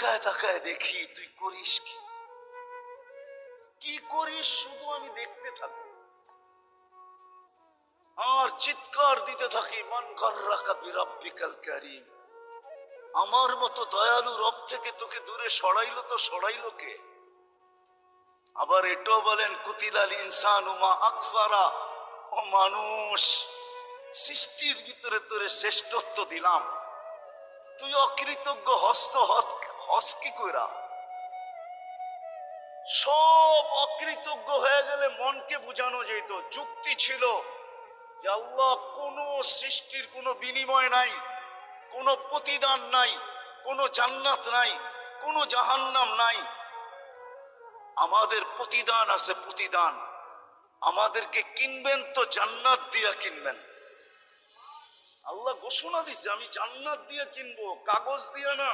তাকায় তাকায় দেখি তুই করিস কি, কি করিস শুধু আমি দেখতে থাকি আর চিৎকার দিতে থাকি, মান গাররাকা বিরাব্বিকাল কারীম, আমার মতো দয়ালু রব থেকে তোকে দূরে সরাইলো তো সরাইলো কে? আবার এটাও বলেন কুতিলাল ইনসানু মা আকফারা, ও মানুষ, সৃষ্টির ভিতরে তোরে শ্রেষ্ঠত্ব দিলাম, তুই অকৃতজ্ঞ হস্ত হস কি কইরা? সব অকৃতজ্ঞ হয়ে গেলে মনকে বুঝানো যেত, যুক্তি ছিল যে আল্লাহ কোন সৃষ্টির কোনো বিনিময় নাই, কোনো প্রতিদান নাই, কোনো জান্নাত নাই, কোনো জাহান্নাম নাই, আমাদের প্রতিদান আছে, প্রতিদান আমাদেরকে কিনবেন তো জান্নাত দিয়া কিনবেন। আল্লাহ ঘোষণা দিছে আমি জান্নাত দিয়ে কিনবো, কাগজ দিয়ে না।